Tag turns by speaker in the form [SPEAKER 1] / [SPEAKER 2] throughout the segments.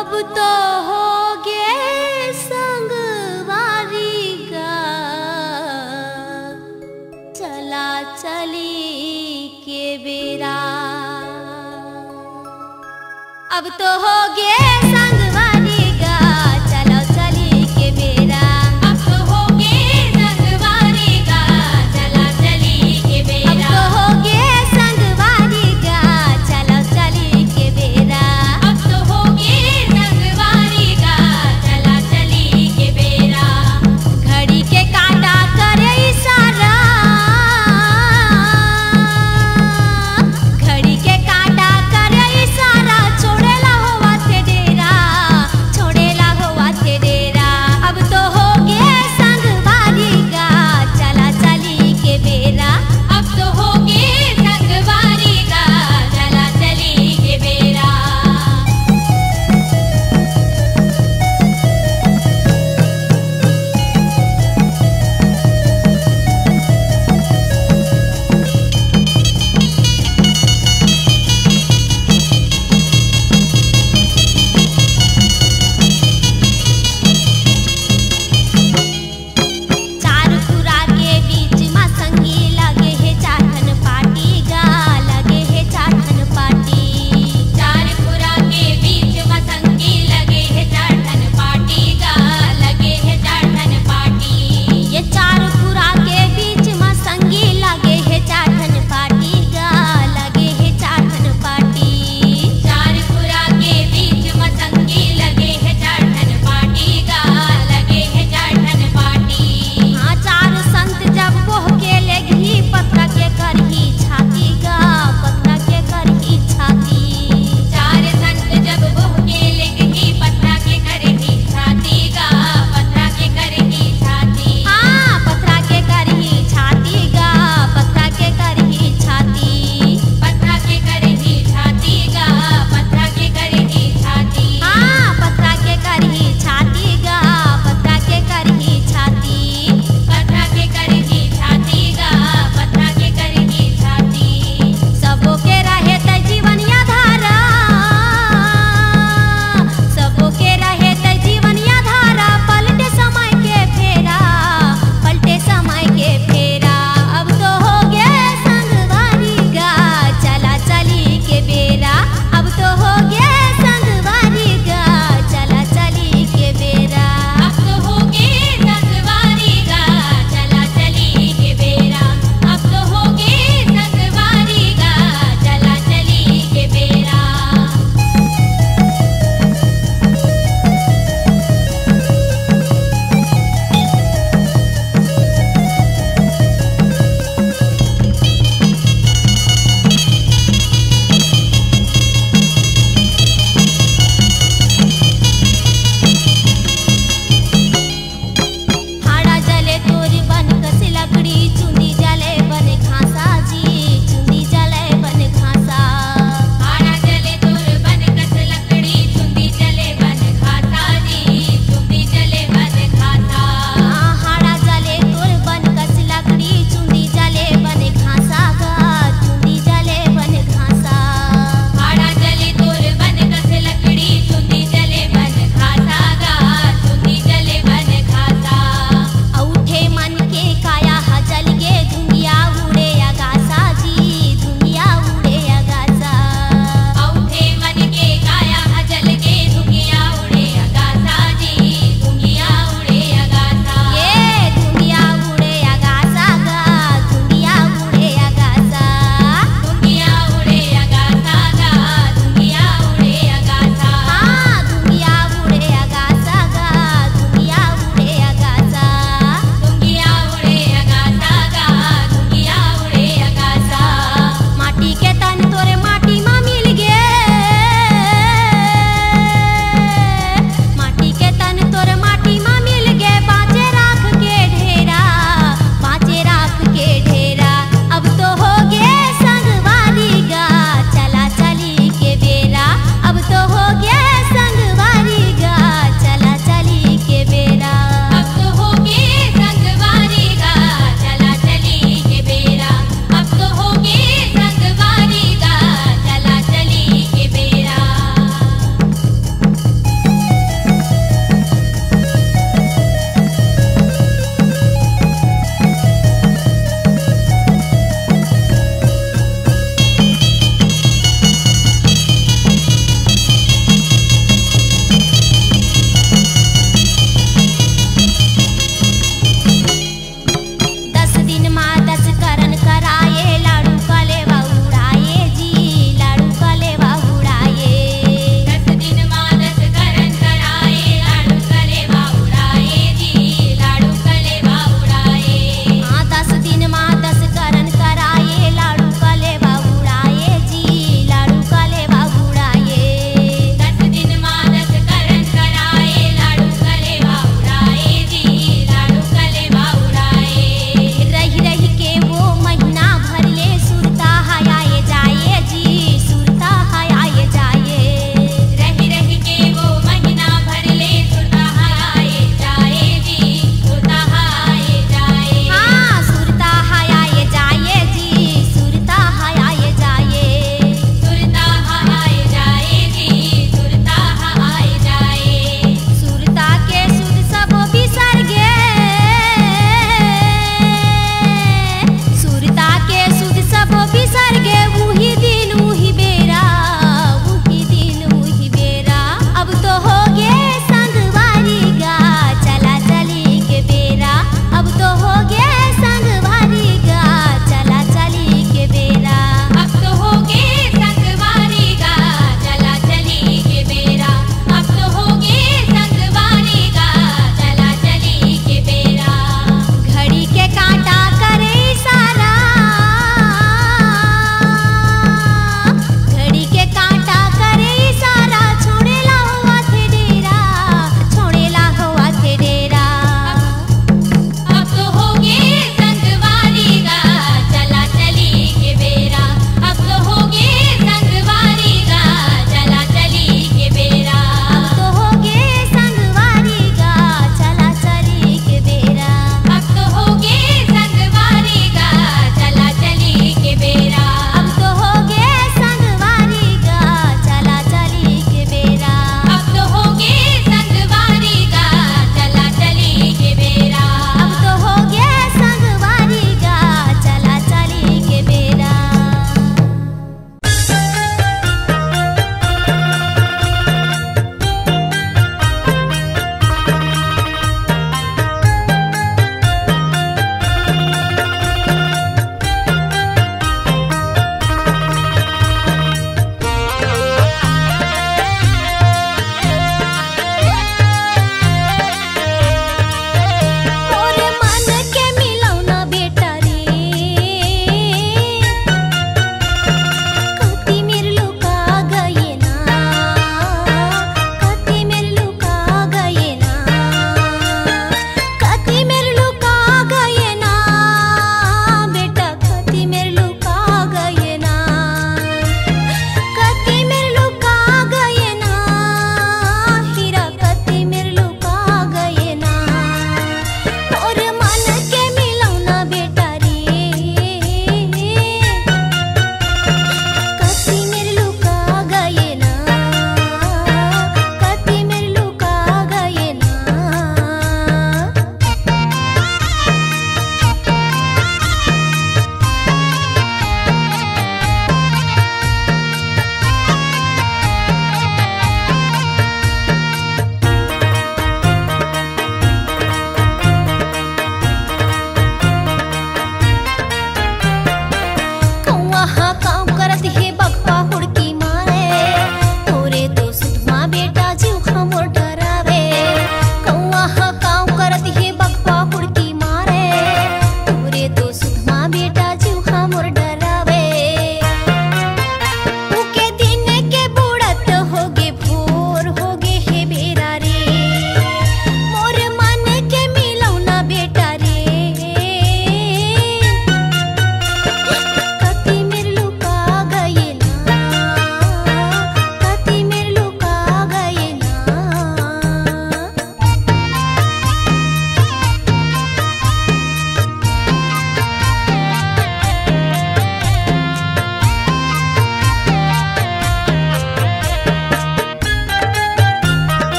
[SPEAKER 1] अब तो हो गए संगवारी गा, चला चली के बेरा। अब तो हो गए संगवारी गा, चलो चली के बेरा।
[SPEAKER 2] अब तो हो गए संगवारी गा, चला चली के बेरा।
[SPEAKER 1] अब तो हो गए संगवारी गा, चलो चली के बेरा।
[SPEAKER 2] अब तो हो गए संगवारी गा, चला चली के बेरा।
[SPEAKER 1] घड़ी के काटा करे इशारा, घड़ी के काटा करे इशारा, छोड़ेला होवा थे डेरा।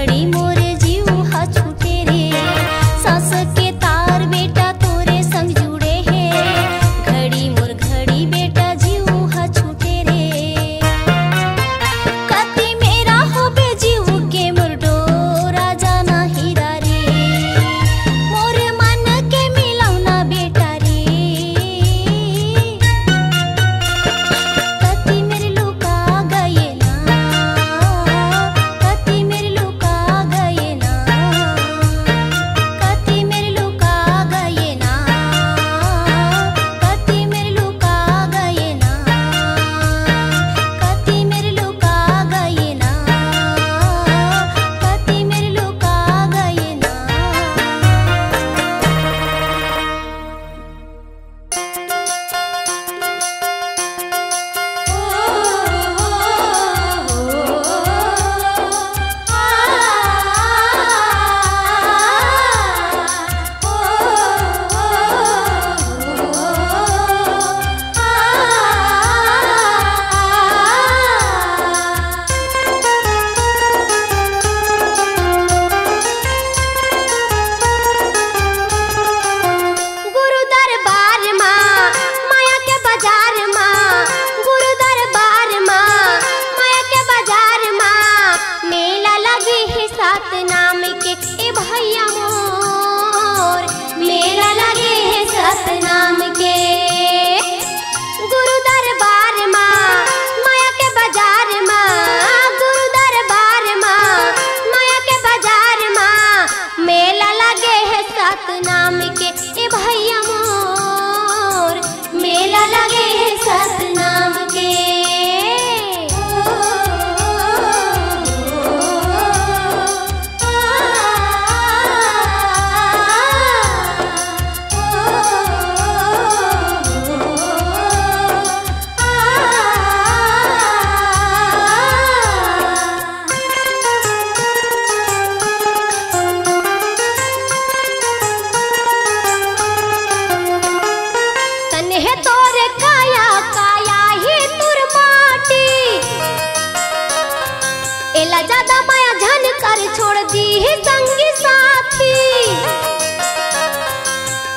[SPEAKER 1] घड़ी मोरे जीव हा छूटे रे। सास के तार बेटा तोरे संग जुड़े है, घड़ी मोर घड़ी बेटा जीव हा छूटे रे। कति मेरा होबे जीव के मोर डोरा जाना हीरा रे, मोर मन के मिलौना बेटा रे। कति मेरे लुका गए ना, कति मेरे लुका गए ना, कति मेरे लुका गए ना, कति मेरे लुका गए ना, कति मेरे लुका गए ना, कति मेरे लुका गए ना। गुरु दरबार माँ माया के बाजार माँ, गुरु दरबार माँ माया के बाजार माँ, मेला लगे है सात नाम के ए भैया मोर, मेला लगे है सात नाम के। गुरु दरबार माँ माया के बाजार माँ, गुरु दरबार माँ माया के बाजार माँ, मेला लगे है सात नाम के ए भैया मोर, मेला लगे है सात नाम के। तन्हे तोरे काया काया ही तुर माटी, एला ज्यादा माया झन कर छोड़ दी है संगी साथी।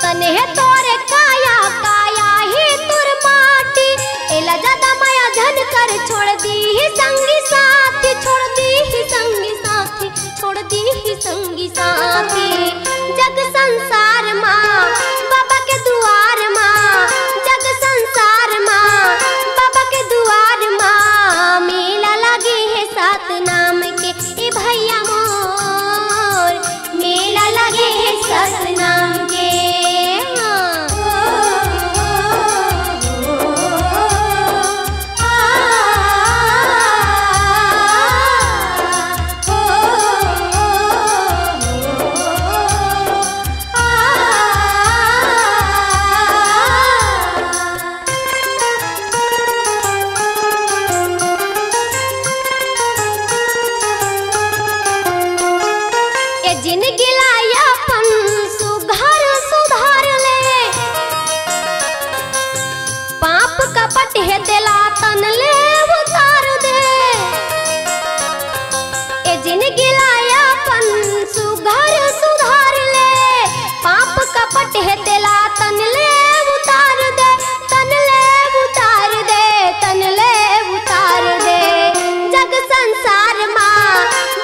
[SPEAKER 1] तन्हे तोरे काया काया ही तुर माटी, एला ज्यादा माया झन कर छोड़ दी है संगी साथी, छोड़ दी है संगी साथी, छोड़ दी है संगी साथी। जग संसार माँ बाबा के दुआर माँ, जग संसार माँ बाबा के दुआर माँ, मेला लगे है सात नाम के ए भैया मोर, मेला लगे है सात नाम के। ए जिंदगी लाया अपन सुधार सुधार ले, पाप कपट है दिला तन ले उतार दे। ए जिंदगी लाया अपन सुधार सुधार ले, पाप कपट है दिला तन ले उतार दे, तन ले उतार दे, तन ले उतार दे। जग संसार माँ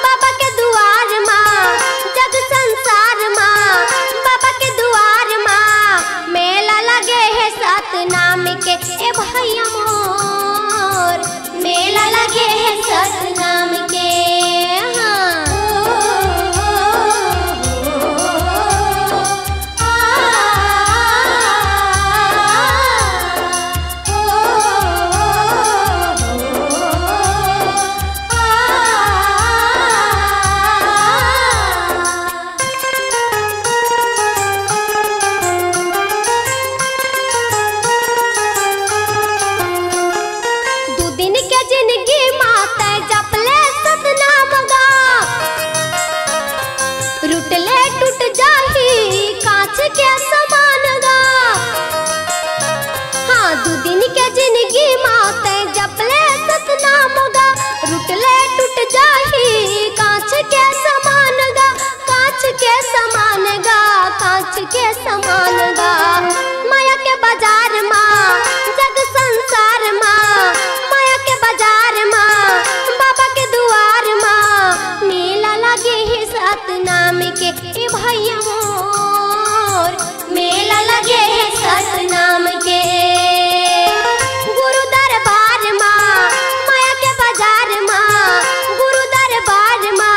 [SPEAKER 1] बाबा के दुआर माँ, जग संसार माँ बाबा के दुआर माँ, मेला लगे है सात नाम के ए भैया मोर, मेला लगे है सात नाम के। दू दिन के जिंदगी माता जपले सतना समान गा माया के बाजार माँ जग संसार माँ माया के बाजार माँ बाबा के दुआर माँ मेला लगे है सतनाम के ए भैया मोर मेला लगे है सतनाम के गुरु दरबार माँ माया के बाजार माँ गुरु दरबार माँ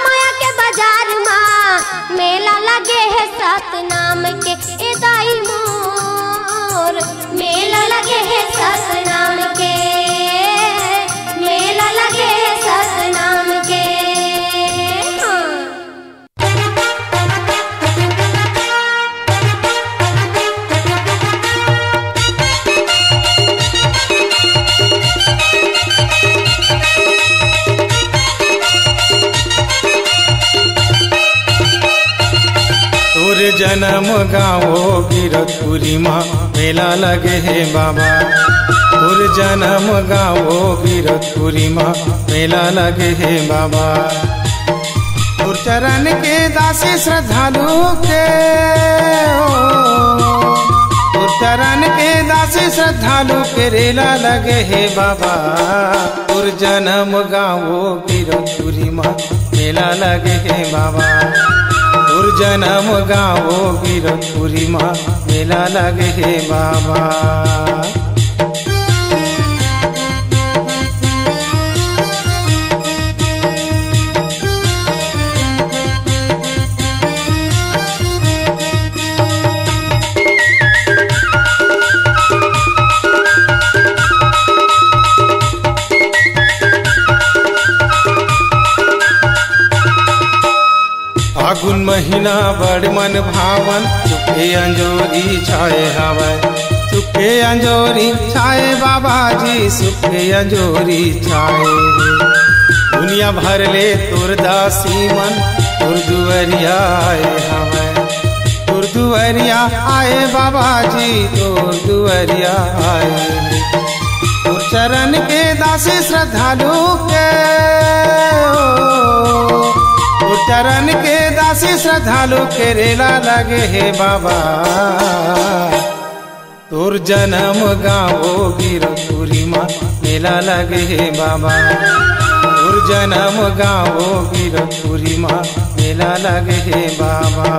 [SPEAKER 1] माया के बाजार माँ मेला लगे है सतनाम के ए दाई मोर मेला लगे है सतनाम के मेला लगे है सतनाम के
[SPEAKER 3] तोर जन्म गाँव गिरतपुरी माँ मेला लगे है बाबा तोर जन्म गाँव गिरतपुरी माँ मेला लगे है बाबा तोर चरण के दासी श्रद्धालु के तोर चरण के दासी श्रद्धालु के रेला लगे है बाबा तोर जन्म गाँव गिरतपुरी माँ मेला लगे है बाबा तोर जन्म गाँव गिरतपुरी माँ मेला लगे है बाबा फागुन महीना बड़ मन भावन चुपे अंजोरी छाए हवाए चुपे अंजोरी छाए बाबा जी सुपे अंजोरी छाए दुनिया भर ले तोर दासी मन तोर दुआरिया आए हवाए तोर दुआरिया आए बाबा जी तोर दुआरिया आए तोर चरण के दासी श्रद्धालु के चरण के दासी श्रद्धालु के रेला लगे है बाबा तोर जन्म गाँव गिरतपुरी माँ मेला लगे है बाबा तोर जन्म गाँव गिरतपुरी माँ मेला लगे है बाबा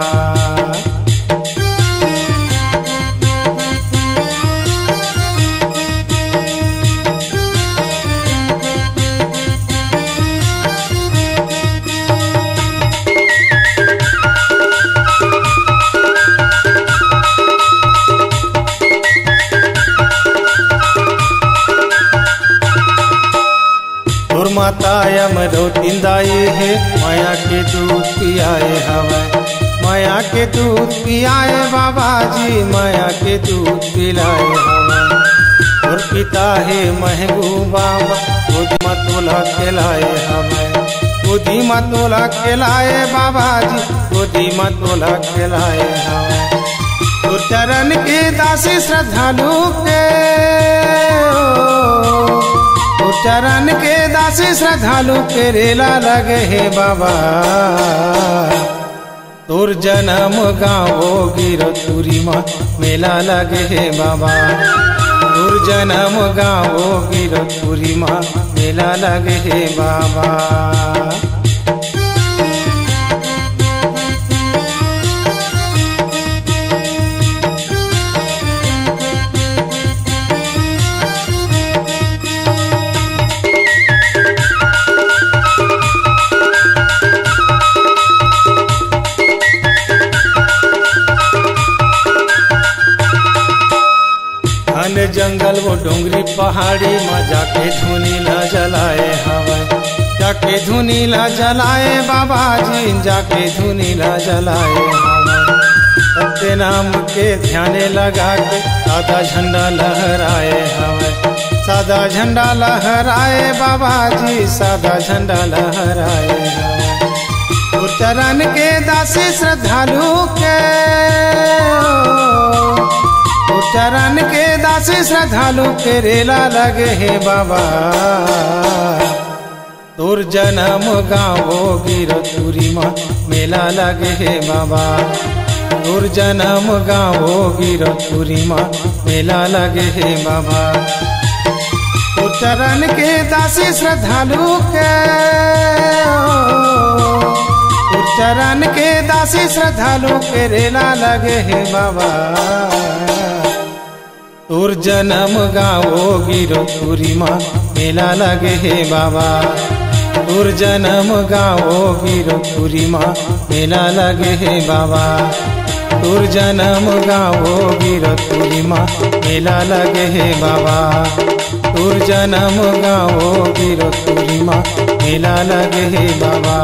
[SPEAKER 3] माता यमरोतिन दाई है माया के दूध पियाए हवाए माया के दूध पियाए बाबा जी माया के दूध पिलाए हवाए और पिता है महबूबा गोदी मतोला खिलाए हवाए गोदी मतोला खिलाए बाबा जी गोदी मतोला खिलाए हवाए तो चरण के दासी श्रद्धालु के चरण के दासी श्रद्धालु के रेला लगे है बाबा तोर जन्म गाँव गिरतपुरी माँ मेला लगे है बाबा तोर जन्म गाँव गिरतपुरी माँ मेला लगे है बाबा जंगल वो डोंगरी पहाड़ी में जाके धुनीला जलाए हवाए जाके धुनीला जलाए बाबा जी जाके धुनीला जलाए हवाए सत्य नाम के ध्याने लगा के सादा झंडा लहराए हवाए सादा झंडा लहराए बाबा जी सादा झंडा लहराए हवाए तो चरण के दासी श्रद्धालु के चरण के दासी श्रद्धालु के रेला लगे है बाबा तोर जन्म गाँव गिरतपुरी माँ मेला लगे है बाबा तोर जन्म गाँव गिरपुरी माँ मेला लगे हे बाबा। तोर चरण के दासी श्रद्धालु के, तोर चरण के दासी श्रद्धालु के रेला लगे हे बाबा। तोर जन्म गाँव गिरपुरी माँ मेला लगे हे बाबा। तोर जन्म गाँव गिरपुरी माँ मेला लगे हे बाबा। तोर जन्म गाँव गिरपुरी माँ मेला लगे हे बाबा। तोर जन्म गाँव गिरपुरी माँ मेला लगे हे बाबा।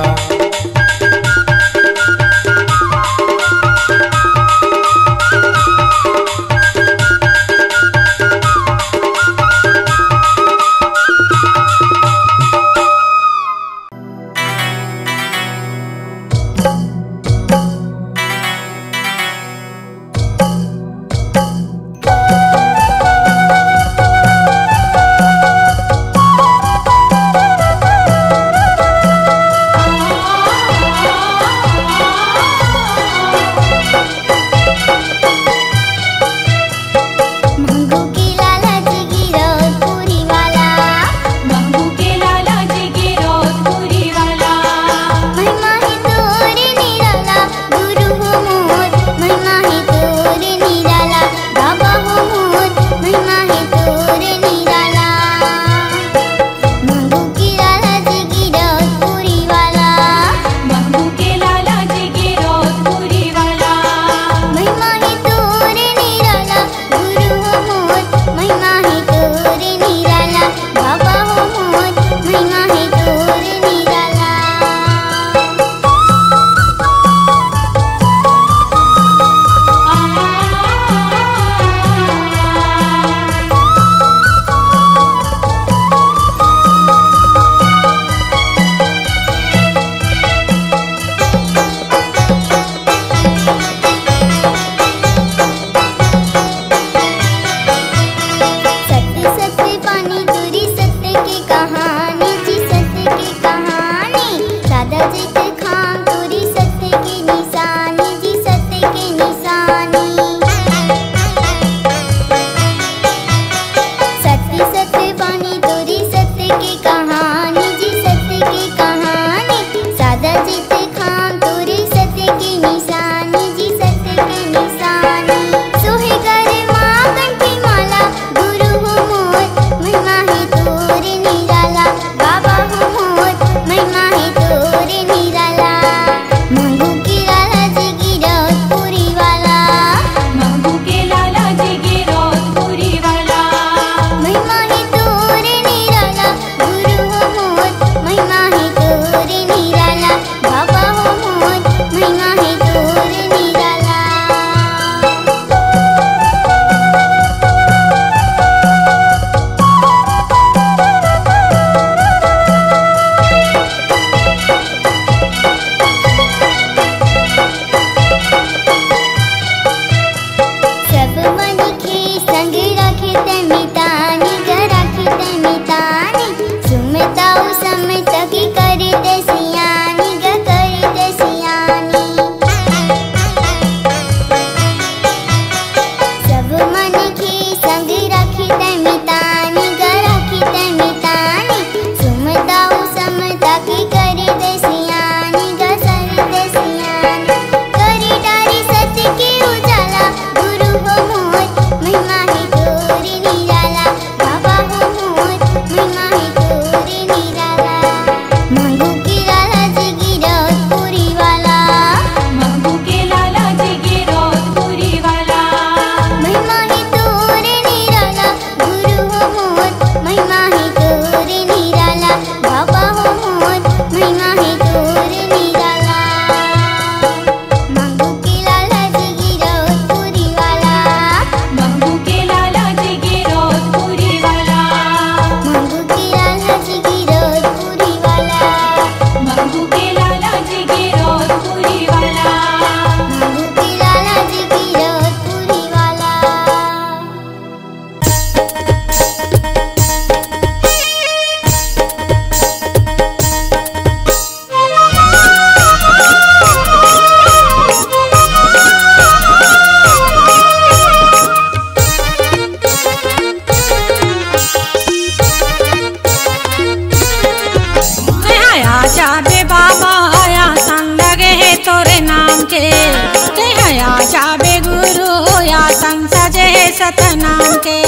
[SPEAKER 4] सतनाम के।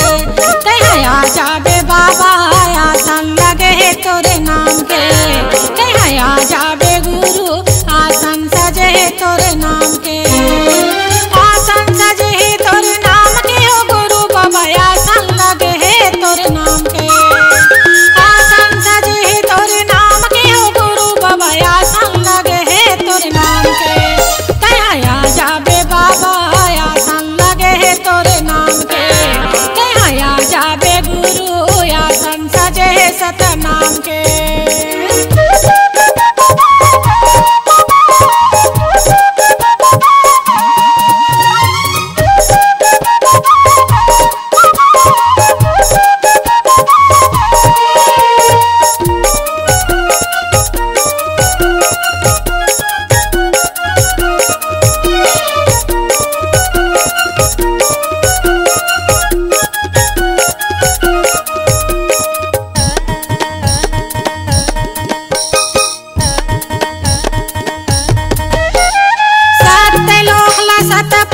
[SPEAKER 4] कहाँ आ जाबे बाबा आसन लगे तोरे नाम के। कहाँ आ जाबे गुरु आसन सजे तोरे नाम के। आसन सजे तोरे नाम के ओ गुरु बाबा आसन लगे तोरे नाम के। आसन सजे तोरे नाम के ओ गुरु बाबा आसन लगे तोरे नाम के। कहाँ आ जाबे बाबा आसन लगे तोरे नाम के। कहाँ आ जाबे गुरु आसन सजे सतनाम के।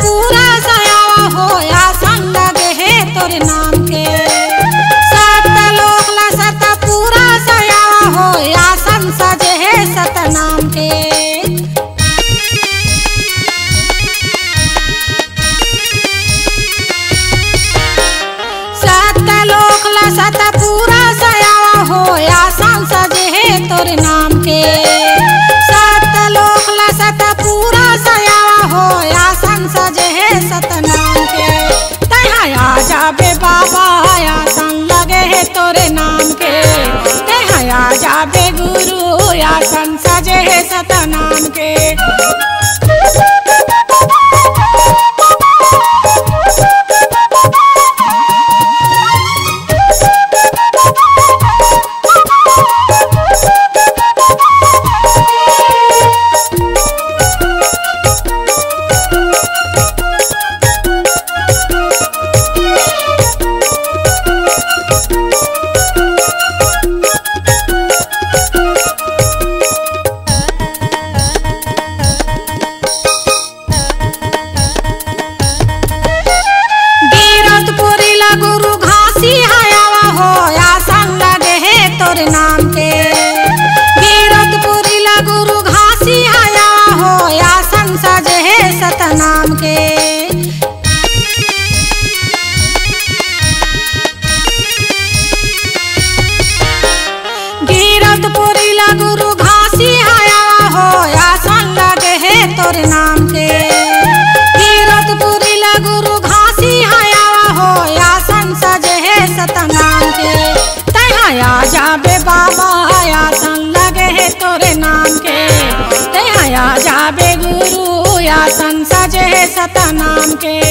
[SPEAKER 4] पूरा सयावा हो आसन लगे तोरे नाम के। सत लोक ला सत पूरा सयावा हो आसन सजे सतनाम के। सत लोक ला सत पूरा सयावा हो आसन सजे तोरे नाम के। सत लोक ला सत पूरा सयावा हो आसन सजे सतनाम के। कहाँ आ जाबे बाबा आसन लगे तोरे नाम के। कहाँ आ जाबे गुरु आसन सजे सतनाम के। गुरु घासी हयावा हो आसन लगे तोरे नाम के। गिरतपुरी ला गुरु घासी हयावा हो आसन सजे सतनाम के। गिरतपुरी ला गुरु घासी हयावा हो आसन लगे तोरे नाम के। गिरतपुरी ला गुरु घासी हयावा हो आसन सजे सतनाम के। कहाँ आ जाबे बाबा आसन लगे तोरे नाम के। कहाँ आ जाबे गुरु आसन सजे सतनाम के।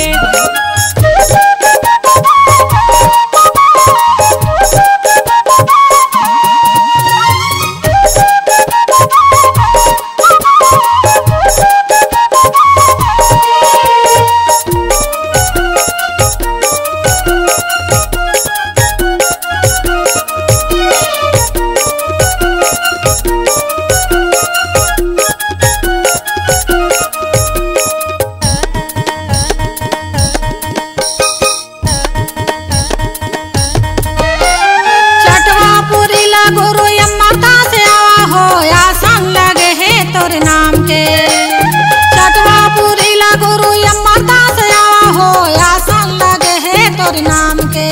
[SPEAKER 4] गुरु यम्मता से आवा हो आसन लगे तोरे नाम के। चटवापुरी ला गुरु यम्मता से आवा हो आसन लगे तोरे नाम के।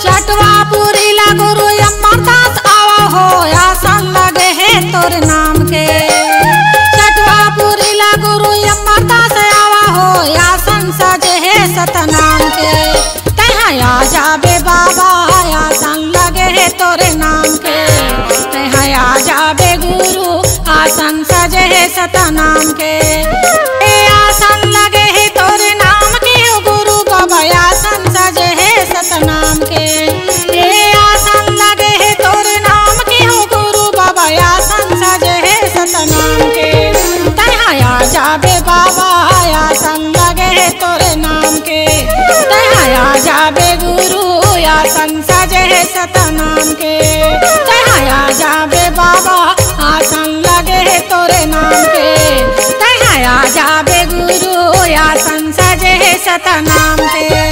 [SPEAKER 4] चटवापुरी ला गुरु यम्मता से आवा हो आसन लगे तोरे नाम के। चटवापुरी ला गुरु यम्मता से आवा हो आसन सजे सतनाम के। कहाँ आ जाबे बाबा आसन लगे तोरे नाम के। कहाँ आ जाबे गुरु आसन सजे सतनाम के। आसन लगे तोरे नाम के ओ गुरु बाबा आसन सजे सतनाम के। आसन लगे तोरे नाम के ओ गुरु बाबा आसन सजे सतनाम के। कहाँ आ जाबे बाबा आसन लगे तोरे नाम के। कहाँ आ जाबे गुरु आसन सजे सतनाम के। कहाँ आ जाबे बाबा आसन लगे तो सतनाम के।